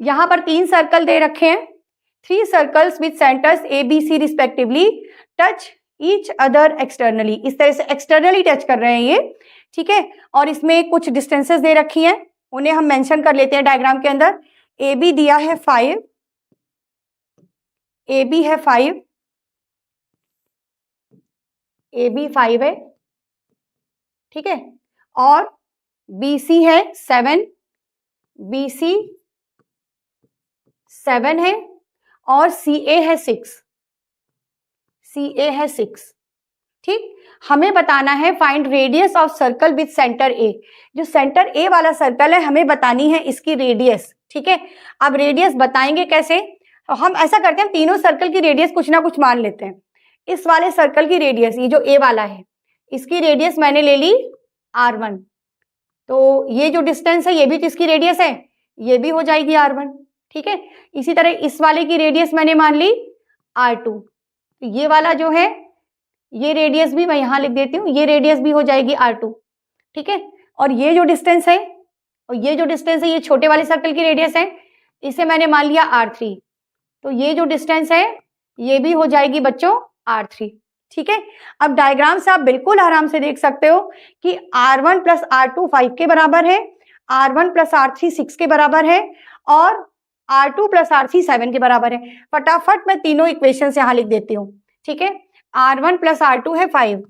यहाँ पर 3 सर्कल दे रखे हैं, 3 circles with centres A B C respectively touch each other externally, इस तरह से एक्सटर्नली टच कर रहे हैं ये, ठीक है। और इसमें कुछ डिस्टेंसेस दे रखी हैं, उन्हें हम मेंशन कर लेते हैं डायग्राम के अंदर। ए बी दिया है 5, ए बी है 5, ए बी 5 है, ठीक है, और बी सी है 7, बी सी 7 है, और सी ए है 6, सी ए है 6, ठीक। हमें बताना है find radius of circle with centre A, जो सेंटर ए वाला सर्कल है हमें बतानी है इसकी रेडियस, ठीक है। अब रेडियस बताएंगे कैसे, हम ऐसा करते हैं, हम तीनों सर्कल की रेडियस कुछ ना कुछ मान लेते हैं। इस वाले सर्कल की रेडियस, ये जो ए वाला है, इसकी रेडियस मैंने ले ली r1, तो ये जो डिस्टेंस है ये भी तो इसकी रेडियस है, ये भी हो जाएगी r1, ठीक है। इसी तरह इस वाले की रेडियस मैंने मान ली r2, तो ये वाला जो है ये रेडियस भी मैं यहां लिख देती हूँ, ये रेडियस भी हो जाएगी r2, ठीक है। और ये जो डिस्टेंस है, और ये जो डिस्टेंस है, ये छोटे वाले सर्कल की रेडियस है, इसे मैंने मान लिया r3, तो ये जो डिस्टेंस है ये भी हो जाएगी बच्चों r3, ठीक है। अब डायग्राम से आप बिल्कुल आराम से देख सकते हो कि r1 प्लस r2 5 के बराबर है, r1 प्लस r3 6 के बराबर है, और r2 प्लस r3 7 के बराबर है। फटाफट मैं तीनों इक्वेशन यहां लिख देती हूँ, ठीक है। r1 प्लस r2 है 5,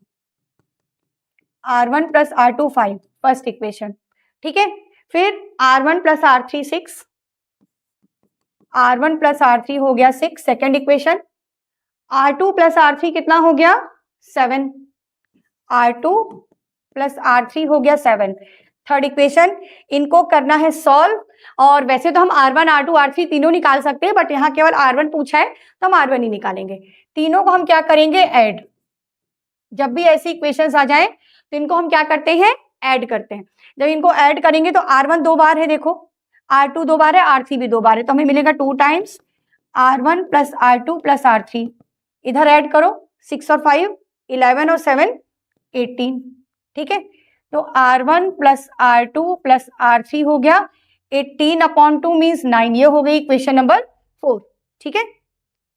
r1 plus r2 5 first equation, ठीक है। फिर r1 plus r3 6, r1 plus r3 हो गया 6 second equation, r2 plus r3 कितना हो गया 7, r2 प्लस r3 हो गया 7 थर्ड इक्वेशन। इनको करना है सॉल्व, और वैसे तो हम r1 r2 r3 तीनों निकाल सकते हैं, बट यहाँ केवल r1 पूछा है तो हम r1 ही निकालेंगे। तीनों को हम क्या करेंगे ऐड, जब भी ऐसी इक्वेशंस आ जाए तो इनको हम क्या करते हैं ऐड करते हैं। जब इनको ऐड करेंगे तो r1 2 बार है, देखो r2 2 बार है, r3 भी 2 बार है, तो हमें मिलेगा 2 times r1 plus r2 plus r3, इधर ऐड करो 6 और 5 11 और 7 18, ठीक है। तो r1 plus r2 plus r3 हो गया 18/2 मीन्स 9, ये हो गई इक्वेशन नंबर 4, ठीक है।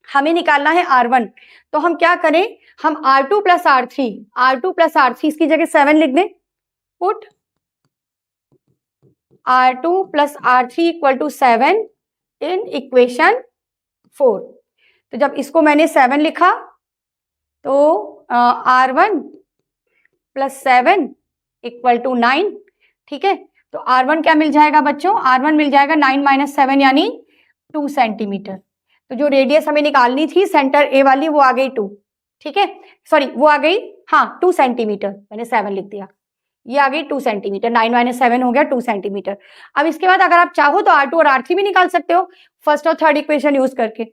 हमें निकालना है r1, तो हम क्या करें, हम r2 प्लस r3 इसकी जगह 7 लिख दें, put r2 plus r3 equal to 7 in equation 4। तो जब इसको मैंने 7 लिखा तो r1 प्लस 7 इक्वल टू 9, ठीक है। तो r1 क्या मिल जाएगा बच्चों, r1 मिल जाएगा 9 माइनस 7 यानी 2 सेंटीमीटर। तो जो रेडियस हमें निकालनी थी सेंटर ए वाली वो आ गई 2, ठीक है, सॉरी वो आ गई, हाँ 2 सेंटीमीटर, मैंने 7 लिख दिया, ये आ गई 2 सेंटीमीटर, 9 माइनस 7 हो गया 2 सेंटीमीटर। अब इसके बाद अगर आप चाहो तो r2 और r3 भी निकाल सकते हो फर्स्ट और थर्ड इक्वेशन यूज करके,